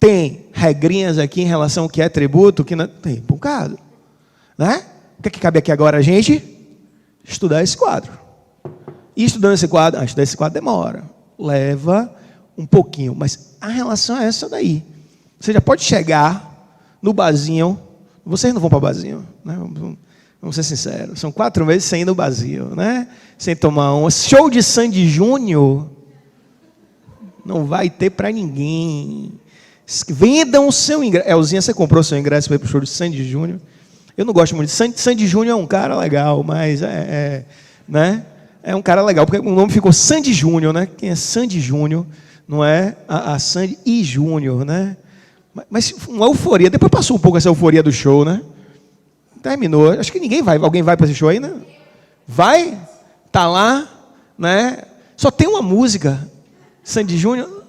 Tem regrinhas aqui em relação ao que é tributo, que não tem um bocado, né? O que é que cabe aqui agora a gente? Estudar esse quadro. E estudar esse quadro demora. Leva um pouquinho, mas a relação é essa daí. Você já pode chegar no barzinho. Vocês não vão para o barzinho, né? Vamos ser sinceros. São 4 meses sem ir no barzinho, né? Sem tomar um show de Sandy Júnior. Não vai ter para ninguém. Vendam o seu ingresso. Elzinha, você comprou seu ingresso para ir para o show de Sandy Júnior? Eu não gosto muito de Sandy Júnior, é um cara legal, mas né? É um cara legal, porque o nome ficou Sandy Júnior, né? Quem é Sandy Júnior? Não é a Sandy e Júnior, né? Mas uma euforia. Depois passou um pouco essa euforia do show, né? Terminou. Acho que ninguém vai. Alguém vai para esse show aí, né? Vai? Tá lá, né? Só tem uma música. Sandy Júnior.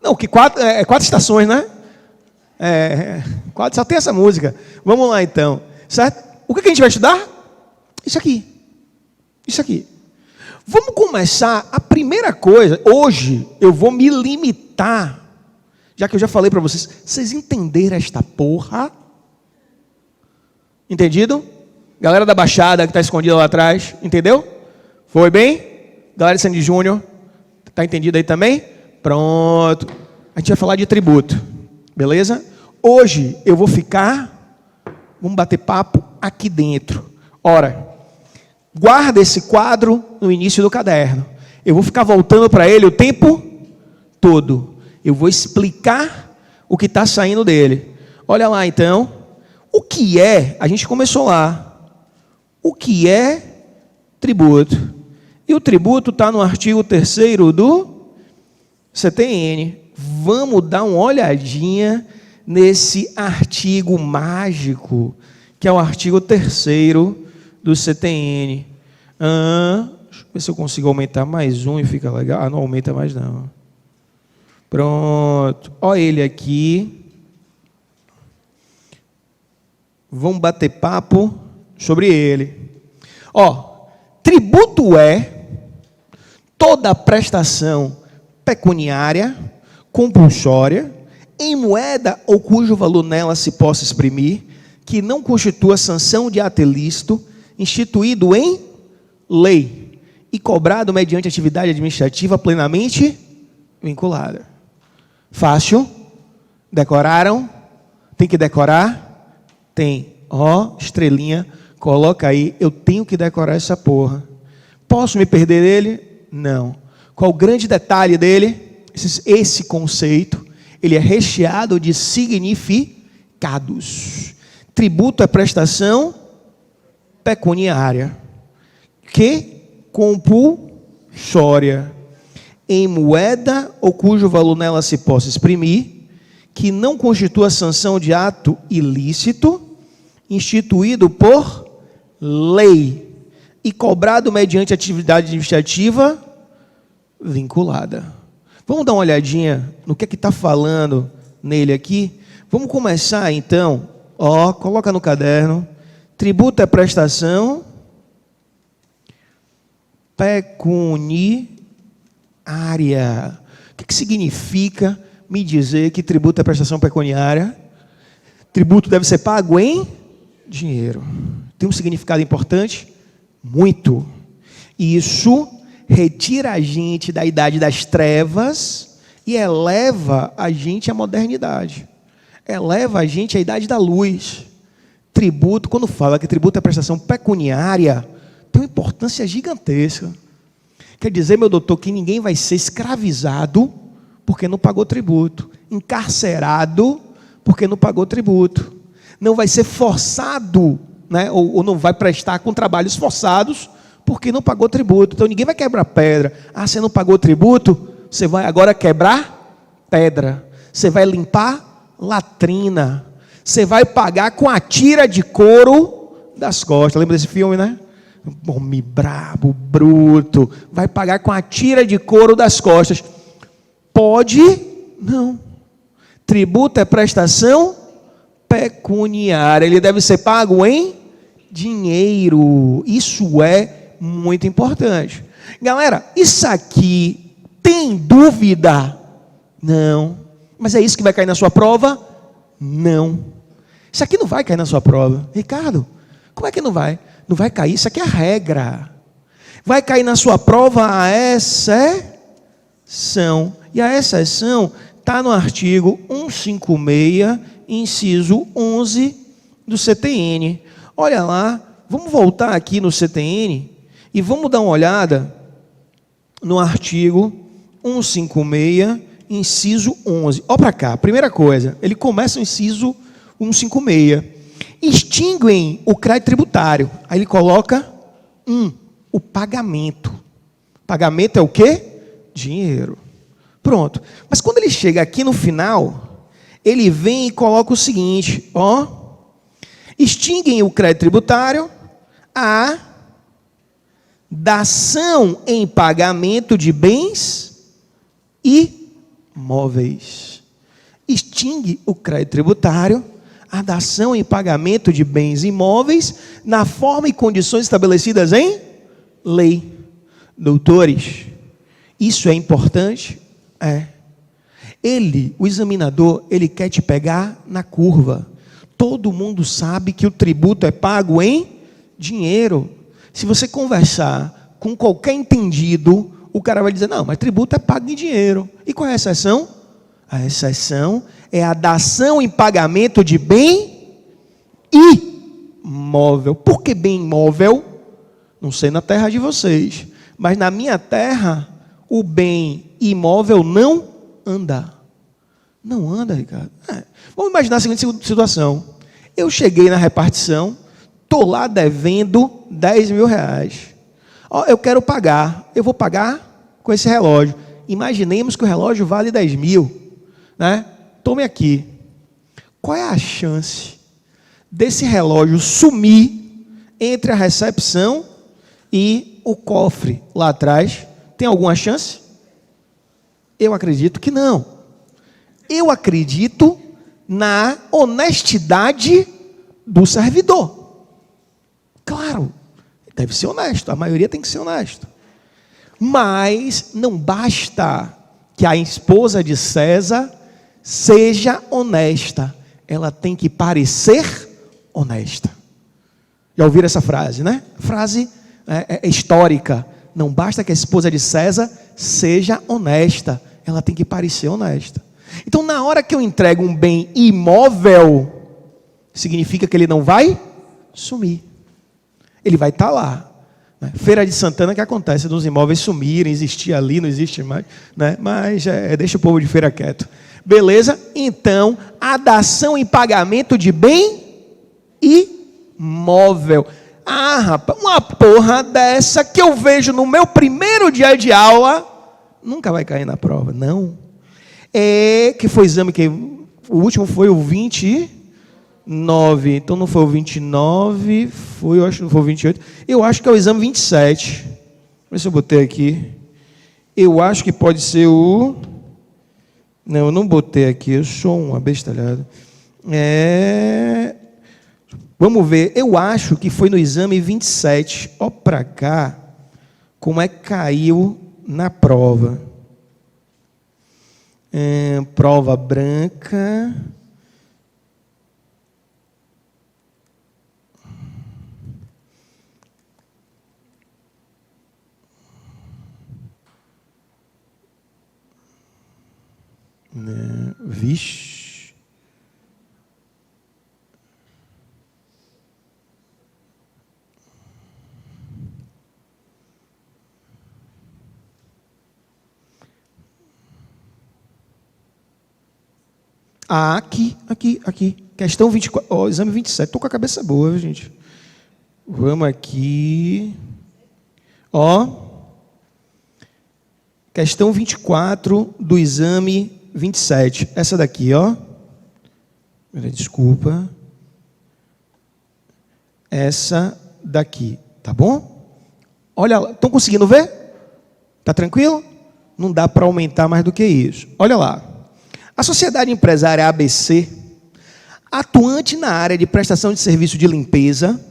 Não, que 4 estações, né? Só tem essa música. Vamos lá, então. Certo? O que a gente vai estudar? Isso aqui. Isso aqui. Vamos começar. A primeira coisa, hoje eu vou me limitar, já que eu já falei para vocês entenderam esta porra? Entendido? Galera da Baixada que está escondida lá atrás, entendeu? Foi bem? Galera de Sandy Júnior, está entendido aí também? Pronto. A gente vai falar de tributo, beleza? Hoje eu vou vamos bater papo aqui dentro. Ora, guarda esse quadro no início do caderno. Eu vou ficar voltando para ele o tempo todo. Eu vou explicar o que está saindo dele. Olha lá, então. O que é? A gente começou lá. O que é tributo? E o tributo está no artigo 3º do CTN. Vamos dar uma olhadinha nesse artigo mágico, que é o artigo 3º do CTN. Deixa eu ver se eu consigo aumentar mais um e fica legal. Não aumenta mais não. Pronto. Olha ele aqui. Vamos bater papo sobre ele. Tributo é toda prestação pecuniária, compulsória, em moeda ou cujo valor nela se possa exprimir, que não constitua sanção de ato ilícito, instituído em lei e cobrado mediante atividade administrativa plenamente vinculada. Fácil? Decoraram? Tem que decorar? Tem. Estrelinha, coloca aí. Eu tenho que decorar essa porra. Posso me perder dele? Não. Qual o grande detalhe dele? Esse conceito, ele é recheado de significados. Tributo é prestação pecuniária, que compulsória, em moeda ou cujo valor nela se possa exprimir, que não constitua sanção de ato ilícito, instituído por lei e cobrado mediante atividade administrativa vinculada. Vamos dar uma olhadinha no que está falando nele aqui? Vamos começar então. Coloca no caderno. Tributo é prestação pecuniária. O que significa me dizer que tributo é prestação pecuniária? Tributo deve ser pago em dinheiro. Tem um significado importante? Muito. Isso retira a gente da idade das trevas e eleva a gente à modernidade. Eleva a gente à idade da luz. Tributo, quando fala que tributo é prestação pecuniária, tem uma importância gigantesca. Quer dizer, meu doutor, que ninguém vai ser escravizado porque não pagou tributo, encarcerado porque não pagou tributo, não vai ser forçado, né, ou não vai prestar com trabalhos forçados porque não pagou tributo. Então ninguém vai quebrar pedra. Você não pagou tributo? Você vai agora quebrar pedra. Você vai limpar latrina. Você vai pagar com a tira de couro das costas. Lembra desse filme, né? Homem brabo, bruto. Vai pagar com a tira de couro das costas. Pode? Não. Tributo é prestação pecuniária. Ele deve ser pago em dinheiro. Isso é muito importante. Galera, isso aqui tem dúvida? Não. Mas é isso que vai cair na sua prova? Não. Isso aqui não vai cair na sua prova. Ricardo, como é que não vai? Não vai cair, isso aqui é a regra. Vai cair na sua prova a exceção. E a exceção está no artigo 156, inciso 11 do CTN. Olha lá, vamos voltar aqui no CTN e vamos dar uma olhada no artigo 156, inciso 11. Olha para cá, primeira coisa, ele começa o inciso 156. Extinguem o crédito tributário. Aí ele coloca o pagamento. Pagamento é o quê? Dinheiro. Pronto. Mas quando ele chega aqui no final, ele vem e coloca o seguinte, ó. Extinguem o crédito tributário a dação em pagamento de bens e móveis. Extingue o crédito tributário a dação em pagamento de bens imóveis na forma e condições estabelecidas em lei. Doutores, isso é importante? É. O examinador, ele quer te pegar na curva. Todo mundo sabe que o tributo é pago em dinheiro. Se você conversar com qualquer entendido, o cara vai dizer, não, mas tributo é pago em dinheiro. E qual é a exceção? A exceção é a dação em pagamento de bem imóvel. Por que bem imóvel? Não sei na terra de vocês, mas na minha terra, o bem imóvel não anda. Não anda, Ricardo. Vamos imaginar a seguinte situação. Eu cheguei na repartição, estou lá devendo 10 mil reais. Eu quero pagar. Eu vou pagar com esse relógio. Imaginemos que o relógio vale 10 mil. Né? Tome aqui. Qual é a chance desse relógio sumir entre a recepção e o cofre lá atrás? Tem alguma chance? Eu acredito que não. Eu acredito na honestidade do servidor. Claro, deve ser honesto, a maioria tem que ser honesto. Mas não basta que a esposa de César seja honesta, ela tem que parecer honesta. Já ouviram essa frase, né? Frase histórica. Não basta que a esposa de César seja honesta, ela tem que parecer honesta. Então, na hora que eu entrego um bem imóvel, significa que ele não vai sumir. Ele vai estar lá. Né? Feira de Santana, que acontece dos imóveis sumirem, existir ali, não existe mais. Né? Mas deixa o povo de feira quieto. Beleza? Então, a dação em pagamento de bem imóvel. Ah, rapaz, uma porra dessa que eu vejo no meu primeiro dia de aula, nunca vai cair na prova, não. Que foi exame que o último foi o 29, então não foi o 29, eu acho que não foi o 28, eu acho que é o exame 27. Deixa eu ver se eu botei aqui. Eu acho que pode ser o... Não, eu não botei aqui, eu sou um abestalhado. Vamos ver, eu acho que foi no exame 27. Ó para cá, como é que caiu na prova. Prova branca. Vixe. Aqui. Questão 24, exame 27. Estou com a cabeça boa, gente. Vamos aqui. Questão 24 do exame 27. Essa daqui, Desculpa. Essa daqui, tá bom? Olha lá, estão conseguindo ver? Tá tranquilo? Não dá para aumentar mais do que isso. Olha lá. A sociedade empresária ABC, atuante na área de prestação de serviço de limpeza,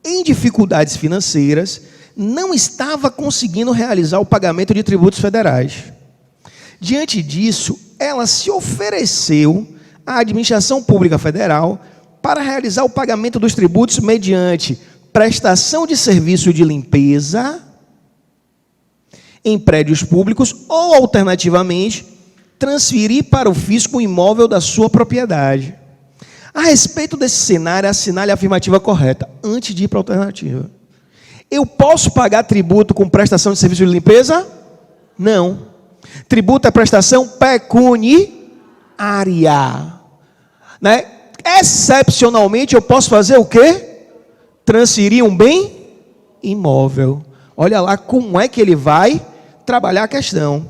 em dificuldades financeiras, não estava conseguindo realizar o pagamento de tributos federais. Diante disso, ela se ofereceu à administração pública federal para realizar o pagamento dos tributos mediante prestação de serviço de limpeza em prédios públicos ou, alternativamente, transferir para o fisco o imóvel da sua propriedade. A respeito desse cenário, assinale a afirmativa correta, antes de ir para a alternativa. Eu posso pagar tributo com prestação de serviço de limpeza? Não. Tributo é prestação pecuniária. Né? Excepcionalmente, eu posso fazer o quê? Transferir um bem imóvel. Olha lá como é que ele vai trabalhar a questão.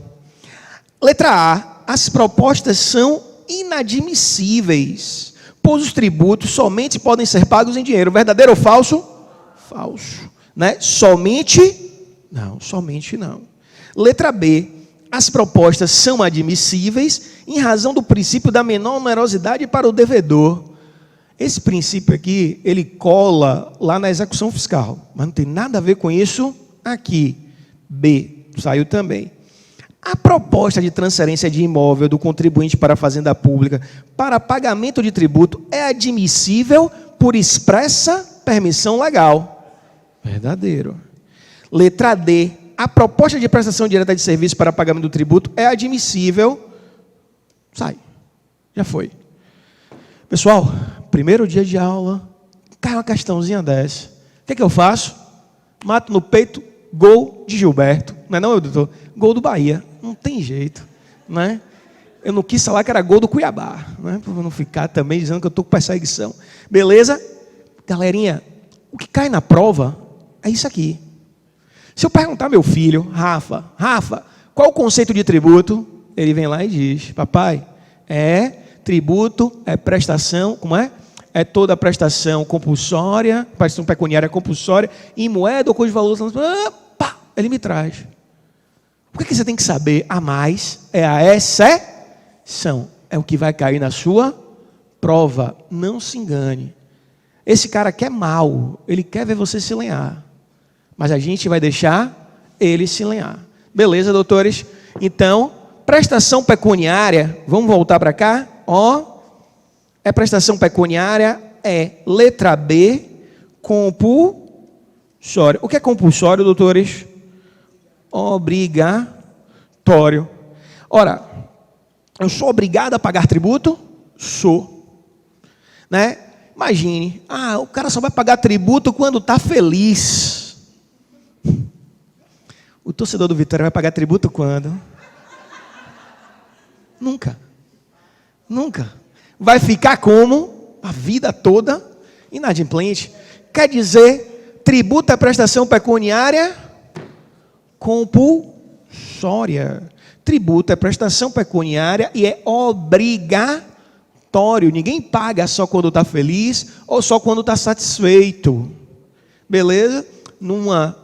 Letra A. As propostas são inadmissíveis, pois os tributos somente podem ser pagos em dinheiro. Verdadeiro ou falso? Falso. Né? Somente? Não, somente não. Letra B. As propostas são admissíveis em razão do princípio da menor onerosidade para o devedor. Esse princípio aqui, ele cola lá na execução fiscal, mas não tem nada a ver com isso aqui. B, saiu também. A proposta de transferência de imóvel do contribuinte para a fazenda pública para pagamento de tributo é admissível por expressa permissão legal. Verdadeiro. Letra D. A proposta de prestação direta de serviço para pagamento do tributo é admissível. Sai. Já foi. Pessoal, primeiro dia de aula, cai uma questãozinha dessa. O que eu faço? Mato no peito, gol de Gilberto. Não é não, doutor? Gol do Bahia. Não tem jeito, né? Eu não quis falar que era gol do Cuiabá, né? Para não ficar também dizendo que eu estou com perseguição. Beleza? Galerinha, o que cai na prova é isso aqui. Se eu perguntar ao meu filho, Rafa, qual o conceito de tributo? Ele vem lá e diz, papai, tributo, é prestação, como é? É toda prestação compulsória, prestação pecuniária compulsória, em moeda ou cujo valor... Ele me traz. O que você tem que saber a mais é a exceção. É o que vai cair na sua prova. Não se engane. Esse cara quer mal, ele quer ver você se lenhar. Mas a gente vai deixar ele se lenhar. Beleza, doutores? Então, prestação pecuniária, vamos voltar para cá? Prestação pecuniária, letra B, compulsório. O que é compulsório, doutores? Obrigatório. Ora, eu sou obrigado a pagar tributo? Sou. Né? Imagine, o cara só vai pagar tributo quando está feliz. O torcedor do Vitória vai pagar tributo quando? Nunca. Nunca. Vai ficar como? A vida toda inadimplente. Quer dizer, tributo é prestação pecuniária compulsória. Tributo é prestação pecuniária e é obrigatório. Ninguém paga só quando está feliz ou só quando está satisfeito. Beleza?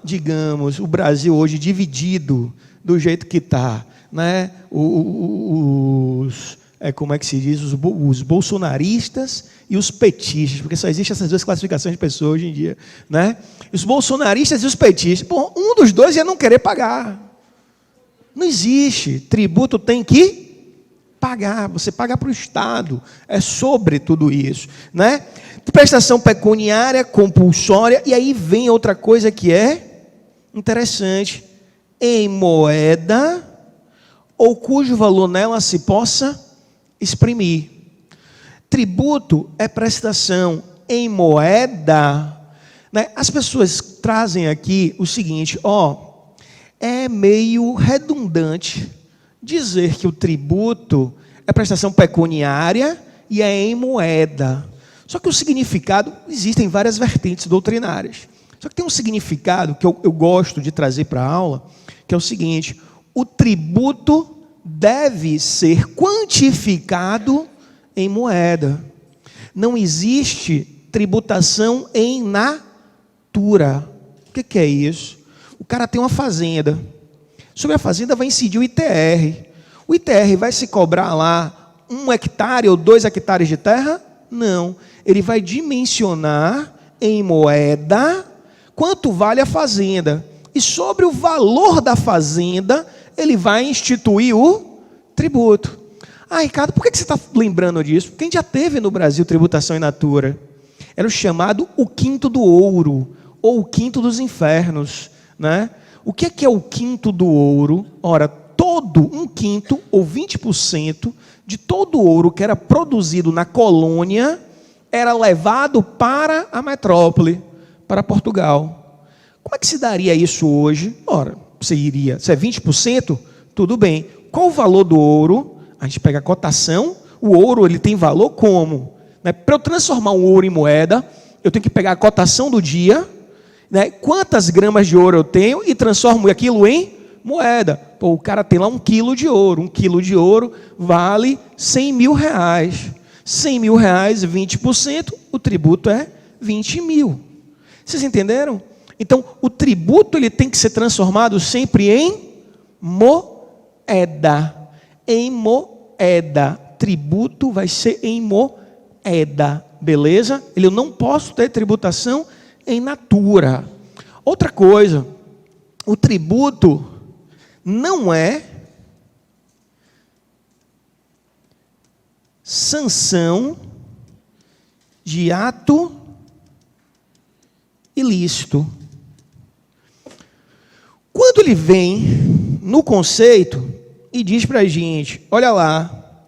Digamos, o Brasil hoje dividido do jeito que está, né? Como é que se diz? Os bolsonaristas e os petistas, porque só existem essas duas classificações de pessoas hoje em dia, né? Os bolsonaristas e os petistas. Bom, um dos dois ia não querer pagar. Não existe. Tributo tem que pagar. Você paga para o Estado. É sobre tudo isso, né? Prestação pecuniária, compulsória, e aí vem outra coisa que é interessante. Em moeda, ou cujo valor nela se possa exprimir. Tributo é prestação em moeda, né? As pessoas trazem aqui o seguinte, é meio redundante dizer que o tributo é prestação pecuniária e é em moeda. Só que o significado, existem várias vertentes doutrinárias. Só que tem um significado que eu gosto de trazer para a aula, que é o seguinte: o tributo deve ser quantificado em moeda. Não existe tributação em natura. O que é isso? O cara tem uma fazenda. Sobre a fazenda vai incidir o ITR. O ITR vai se cobrar lá 1 hectare ou 2 hectares de terra? Não. Ele vai dimensionar em moeda quanto vale a fazenda. E sobre o valor da fazenda, ele vai instituir o tributo. Ah, Ricardo, por que você está lembrando disso? Porque a gente já teve no Brasil tributação in natura. Era o chamado o quinto do ouro, ou o quinto dos infernos, né? O que é o quinto do ouro? Ora, todo um quinto, ou 20%, de todo o ouro que era produzido na colônia, era levado para a metrópole, para Portugal. Como é que se daria isso hoje? Ora, se é 20%, tudo bem. Qual o valor do ouro? A gente pega a cotação, o ouro ele tem valor como? Né? Para eu transformar um ouro em moeda, eu tenho que pegar a cotação do dia, né? Quantas gramas de ouro eu tenho e transformo aquilo em moeda. Pô, o cara tem lá 1 quilo de ouro. 1 quilo de ouro vale 100 mil reais. 100 mil reais, 20%, o tributo é 20 mil. Vocês entenderam? Então, o tributo ele tem que ser transformado sempre em moeda. Em moeda. Tributo vai ser em moeda. Beleza? Eu não posso ter tributação em natura. Outra coisa, o tributo não é sanção de ato ilícito. Quando ele vem no conceito e diz para a gente, olha lá,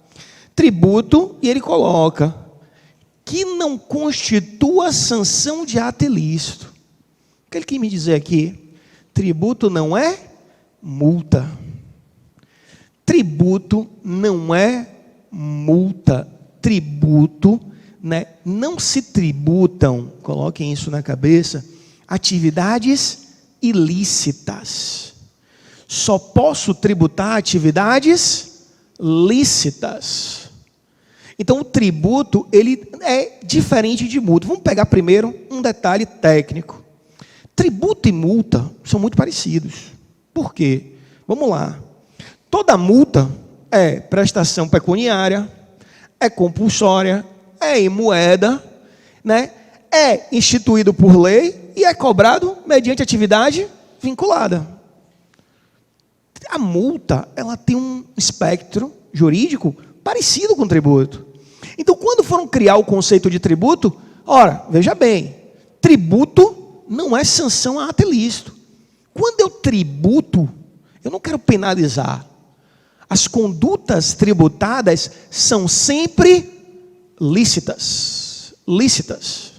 tributo, e ele coloca que não constitua sanção de ato ilícito. O que ele quer me dizer aqui? Tributo não é multa. Tributo não é multa. Tributo, né? Não se tributam, coloquem isso na cabeça, atividades ilícitas. Só posso tributar atividades lícitas. Então, o tributo, ele é diferente de multa. Vamos pegar primeiro um detalhe técnico. Tributo e multa são muito parecidos. Por quê? Vamos lá. Toda multa é prestação pecuniária, é compulsória, é em moeda, né? É instituído por lei e é cobrado mediante atividade vinculada. A multa, ela tem um espectro jurídico parecido com o tributo. Então, quando foram criar o conceito de tributo, ora, veja bem, tributo não é sanção a ato ilícito. Quando eu tributo, eu não quero penalizar. As condutas tributadas são sempre lícitas. Lícitas.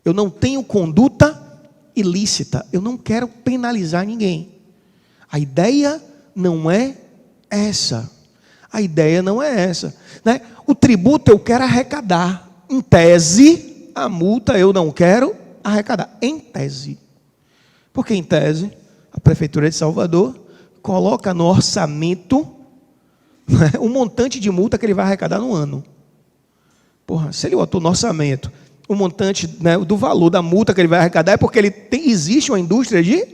Eu não tenho conduta ilícita. Eu não quero penalizar ninguém. A ideia não é essa. A ideia não é essa, né? O tributo eu quero arrecadar. Em tese, a multa eu não quero arrecadar. Em tese. Porque em tese, a Prefeitura de Salvador coloca no orçamento, né, um montante de multa que ele vai arrecadar no ano. Porra, se ele botou no orçamento o montante, né, do valor da multa que ele vai arrecadar, é porque existe uma indústria de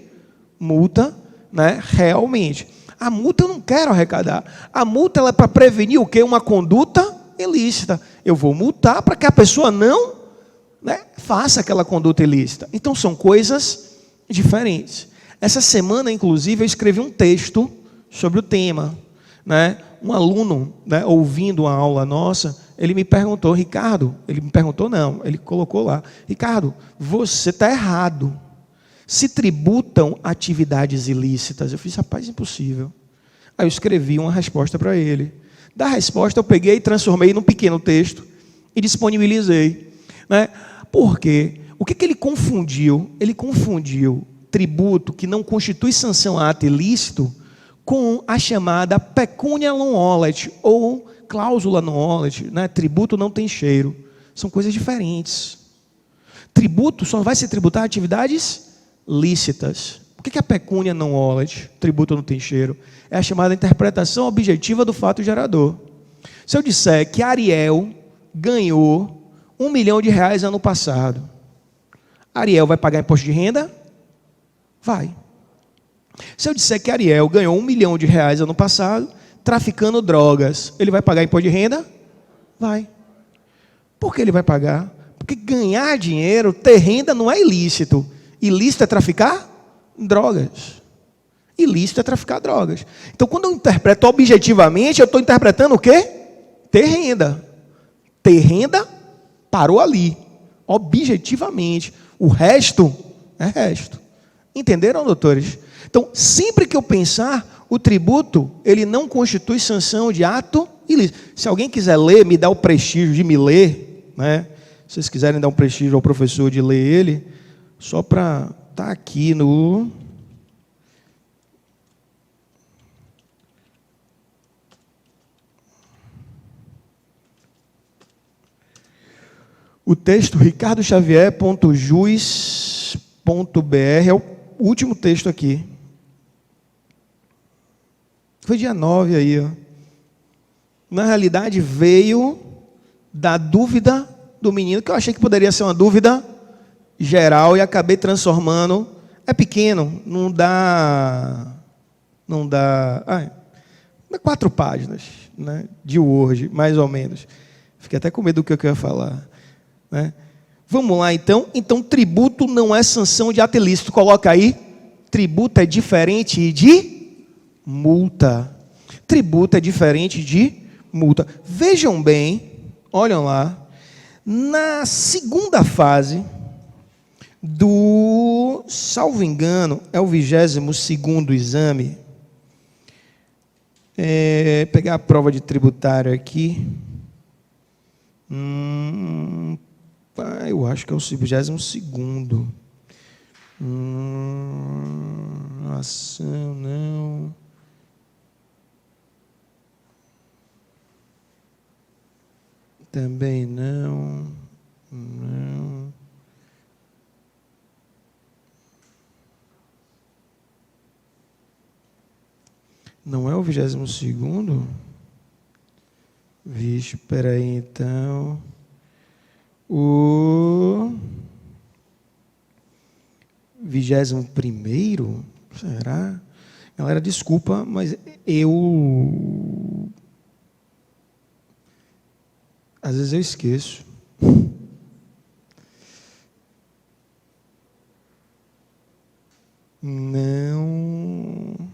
multa, né, realmente. A multa eu não quero arrecadar. A multa ela é para prevenir o quê? Uma conduta ilícita. Eu vou multar para que a pessoa não, né, faça aquela conduta ilícita. Então são coisas diferentes. Essa semana, inclusive, eu escrevi um texto sobre o tema, né? Um aluno, né, ouvindo a aula nossa, ele me perguntou, Ricardo, ele me perguntou não, ele colocou lá, Ricardo, você está errado. Se tributam atividades ilícitas. Eu fiz, rapaz, impossível. Aí eu escrevi uma resposta para ele. Da resposta eu peguei e transformei num pequeno texto e disponibilizei, né? Por quê? O que ele confundiu? Ele confundiu tributo que não constitui sanção a ato ilícito com a chamada pecunia non olet ou cláusula non olet, né? Tributo não tem cheiro. São coisas diferentes. Tributo só vai se tributar atividades lícitas. O que é a pecunia non olet? Tributo não tem cheiro. É a chamada interpretação objetiva do fato gerador. Se eu disser que Ariel ganhou R$1 milhão ano passado, Ariel vai pagar imposto de renda? Vai. Se eu disser que Ariel ganhou R$1 milhão ano passado, traficando drogas, ele vai pagar imposto de renda? Vai. Por que ele vai pagar? Porque ganhar dinheiro, ter renda não é ilícito. Ilícito é traficar drogas. Ilícito é traficar drogas. Então, quando eu interpreto objetivamente, eu estou interpretando o quê? ter renda. Ter renda, parou ali, objetivamente. O resto é resto. Entenderam, doutores? Então, sempre que eu pensar, o tributo, ele não constitui sanção de ato ilícito. Se alguém quiser ler, me dá o prestígio de me ler, né? Se vocês quiserem dar um prestígio ao professor de ler ele, só para estar aqui no... O texto ricardoxavier.jus.br é o último texto aqui. Foi dia 9 aí, ó. Na realidade, veio da dúvida do menino, que eu achei que poderia ser uma dúvida geral, e acabei transformando. É pequeno, não dá 4 páginas, né, de Word, mais ou menos. Fiquei até com medo do que eu ia falar, né? Vamos lá, então. Então, tributo não é sanção de ato ilícito. Coloca aí. Tributo é diferente de multa. Tributo é diferente de multa. Vejam bem, olham lá. Na segunda fase do, salvo engano, é o 22º exame. Pegar a prova de tributário aqui. Eu acho que é o 22º. Ação, não. Também não. Não. Não é o 22º? Vixe, peraí, então. O 21º? Será? Galera, desculpa, mas eu... Às vezes eu esqueço. Não...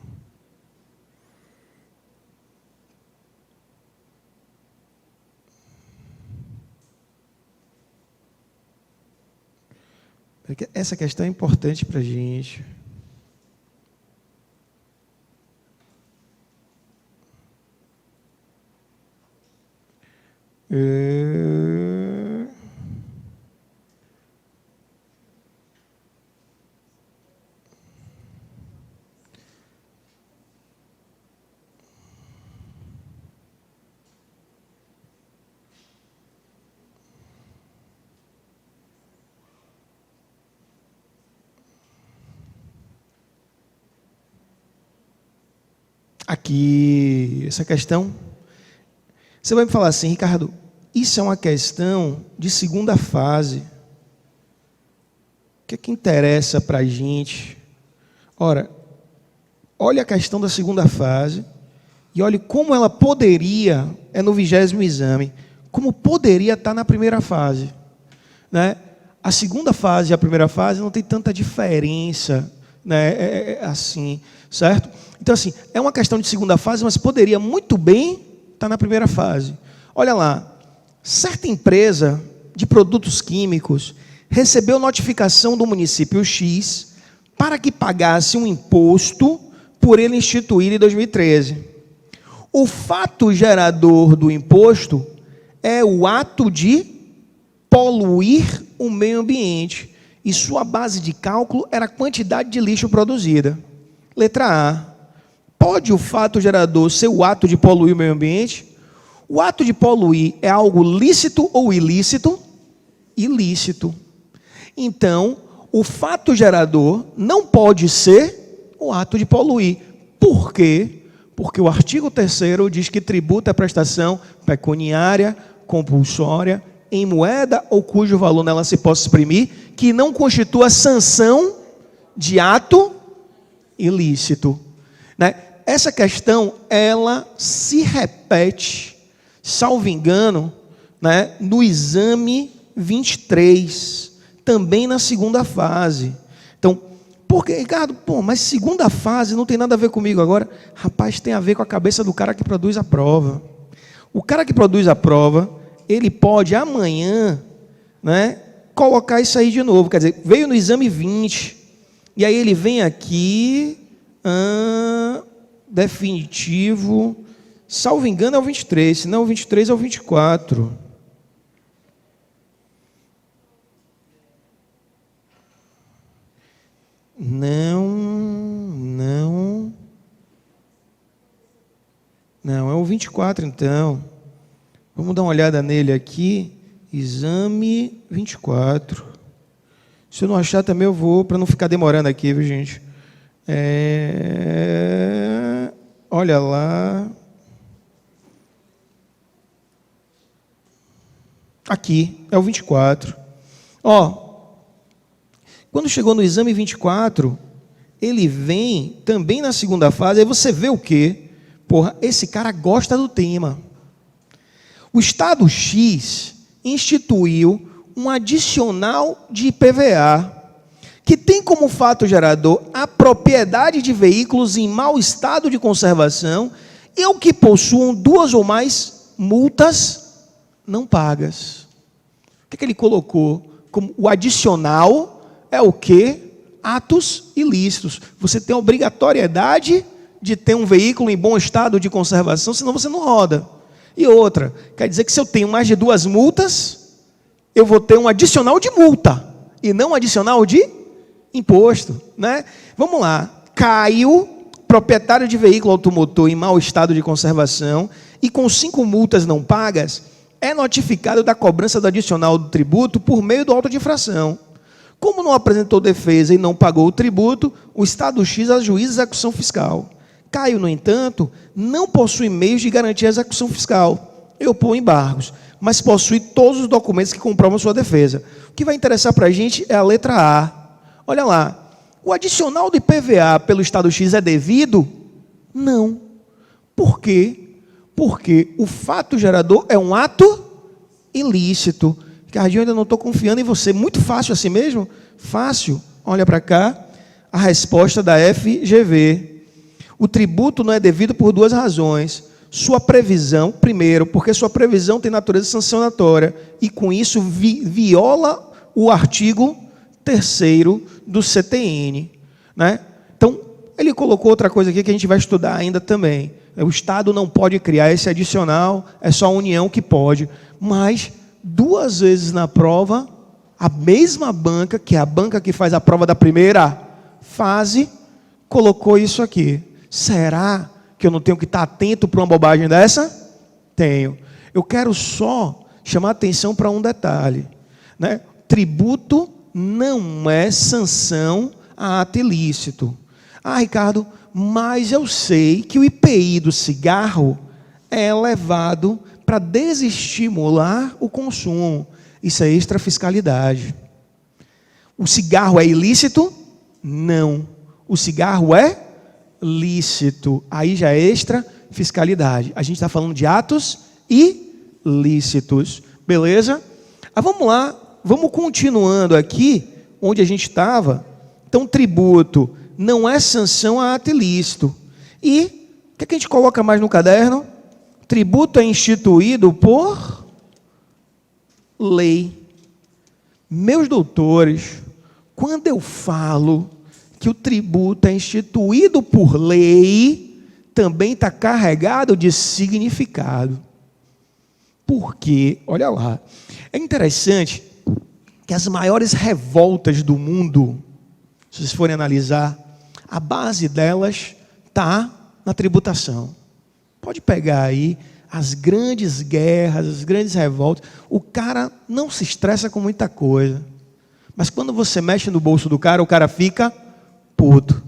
Essa questão é importante para a gente. Aqui, essa questão, você vai me falar assim, Ricardo, isso é uma questão de segunda fase. O que é que interessa para a gente? Ora, olha a questão da segunda fase e olhe como ela poderia, é no 20º exame, como poderia estar na primeira fase, né? A segunda fase e a primeira fase não tem tanta diferença, né? Assim, certo? Então, assim, é uma questão de segunda fase, mas poderia muito bem estar na primeira fase. Olha lá, certa empresa de produtos químicos recebeu notificação do município X para que pagasse um imposto por ele instituído em 2013. O fato gerador do imposto é o ato de poluir o meio ambiente, e sua base de cálculo era a quantidade de lixo produzida. Letra A. Pode o fato gerador ser o ato de poluir o meio ambiente? O ato de poluir é algo lícito ou ilícito? Ilícito. Então, o fato gerador não pode ser o ato de poluir. Por quê? Porque o artigo 3º diz que tributo é prestação pecuniária, compulsória, em moeda ou cujo valor nela se possa exprimir, que não constitua sanção de ato ilícito, né? Essa questão, ela se repete, salvo engano, né, no exame 23, também na segunda fase. Então, porque, Ricardo, mas segunda fase não tem nada a ver comigo agora. Rapaz, tem a ver com a cabeça do cara que produz a prova. O cara que produz a prova, ele pode amanhã, né, colocar isso aí de novo. Quer dizer, veio no exame 20, e aí ele vem aqui, definitivo, salvo engano é o 23, senão o 23 é o 24. Não, é o 24 então. Vamos dar uma olhada nele aqui. Exame 24. Se eu não achar também eu vou, para não ficar demorando aqui, viu, gente? Olha lá. Aqui, é o 24. Quando chegou no exame 24, ele vem também na segunda fase, aí você vê o quê? Porra, esse cara gosta do tema. O Estado X instituiu um adicional de IPVA, que tem como fato gerador a propriedade de veículos em mau estado de conservação e o que possuam 2 ou mais multas não pagas. O que ele colocou? Como o adicional é o quê? Atos ilícitos. Você tem a obrigatoriedade de ter um veículo em bom estado de conservação, senão você não roda. E outra, quer dizer que se eu tenho mais de 2 multas, eu vou ter um adicional de multa, e não um adicional de imposto, né? Vamos lá. Caio, proprietário de veículo automotor em mau estado de conservação, e com 5 multas não pagas, é notificado da cobrança do adicional do tributo por meio do auto de infração. Como não apresentou defesa e não pagou o tributo, o Estado X ajuiza a execução fiscal. Caio, no entanto, não possui meios de garantir a execução fiscal e opor embargos, mas possui todos os documentos que comprovam sua defesa. O que vai interessar para a gente é a letra A. Olha lá, o adicional do IPVA pelo Estado X é devido? Não. Por quê? Porque o fato gerador é um ato ilícito. Ricardinho, eu ainda não estou confiando em você. Muito fácil assim mesmo? Fácil. Olha para cá, a resposta da FGV. O tributo não é devido por 2 razões. Sua previsão, primeiro, porque sua previsão tem natureza sancionatória, e com isso viola o artigo 3º do CTN. Né? Então, ele colocou outra coisa aqui que a gente vai estudar ainda também. O Estado não pode criar esse adicional, é só a União que pode. Mas 2 vezes na prova, a mesma banca, que é a banca que faz a prova da primeira fase, colocou isso aqui. Será que eu não tenho que estar atento para uma bobagem dessa? Tenho. Eu quero só chamar a atenção para um detalhe, né? Tributo não é sanção a ato ilícito. Ricardo, mas eu sei que o IPI do cigarro é elevado para desestimular o consumo. Isso é extrafiscalidade. O cigarro é ilícito? Não. O cigarro é lícito. Aí já é extrafiscalidade. A gente está falando de atos ilícitos. Beleza? Vamos lá. Vamos continuando aqui, onde a gente estava. Então, tributo não é sanção a ato ilícito. E o que a gente coloca mais no caderno? Tributo é instituído por lei. Meus doutores, quando eu falo que o tributo é instituído por lei, também está carregado de significado. Porque, olha lá, é interessante que as maiores revoltas do mundo, se vocês forem analisar, a base delas está na tributação. Pode pegar aí as grandes guerras, as grandes revoltas. O cara não se estressa com muita coisa. Mas quando você mexe no bolso do cara, o cara fica puto.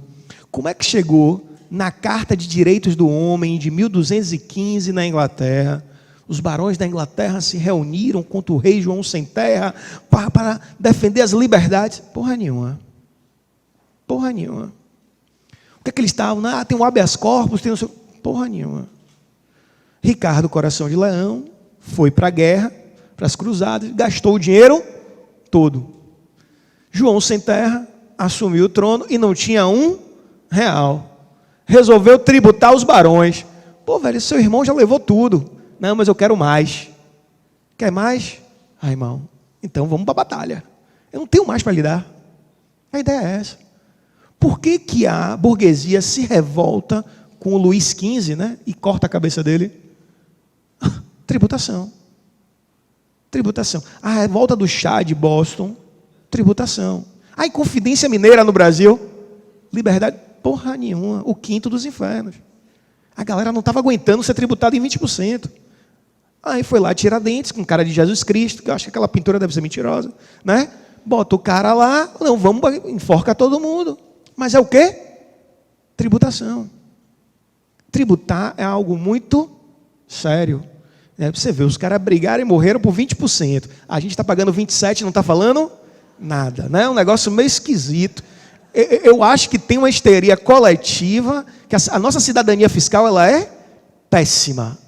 Como é que chegou na Carta de Direitos do Homem de 1215 na Inglaterra? Os barões da Inglaterra se reuniram contra o rei João Sem Terra para defender as liberdades. Porra nenhuma. Porra nenhuma. O que é que eles estavam? Tem um habeas corpus, tem um... Porra nenhuma. Ricardo Coração de Leão foi para a guerra, para as cruzadas, gastou o dinheiro todo. João Sem Terra assumiu o trono e não tinha R$1. Resolveu tributar os barões. Pô, velho, seu irmão já levou tudo. Não, mas eu quero mais. Quer mais? Ah, irmão, então vamos para a batalha. Eu não tenho mais para lhe dar. A ideia é essa. Por que que a burguesia se revolta com o Luís XV, né, e corta a cabeça dele? Tributação. Tributação. A revolta do chá de Boston, tributação. A Inconfidência Mineira no Brasil, liberdade, porra nenhuma, o quinto dos infernos. A galera não estava aguentando ser tributada em 20%. Aí foi lá Tiradentes, com cara de Jesus Cristo, que eu acho que aquela pintura deve ser mentirosa, né? Bota o cara lá, não, vamos, enforca todo mundo. Mas é o quê? Tributação. Tributar é algo muito sério. Você vê, os caras brigaram e morreram por 20%. A gente está pagando 27% e não está falando nada. Né? Um negócio meio esquisito. Eu acho que tem uma histeria coletiva, que a nossa cidadania fiscal ela é péssima.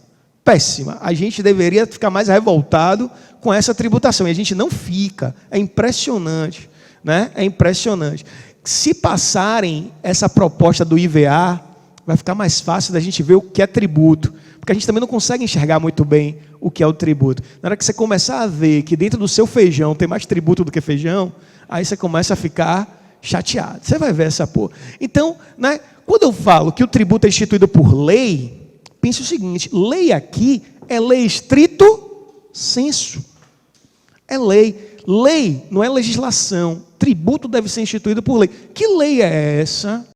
Péssima. A gente deveria ficar mais revoltado com essa tributação. E a gente não fica. É impressionante. Né? É impressionante. Se passarem essa proposta do IVA, vai ficar mais fácil da gente ver o que é tributo. Porque a gente também não consegue enxergar muito bem o que é o tributo. Na hora que você começar a ver que dentro do seu feijão tem mais tributo do que feijão, aí você começa a ficar chateado. Você vai ver essa porra. Então, né, quando eu falo que o tributo é instituído por lei, pense o seguinte, lei aqui é lei estrito sensu. É lei. Lei não é legislação. Tributo deve ser instituído por lei. Que lei é essa?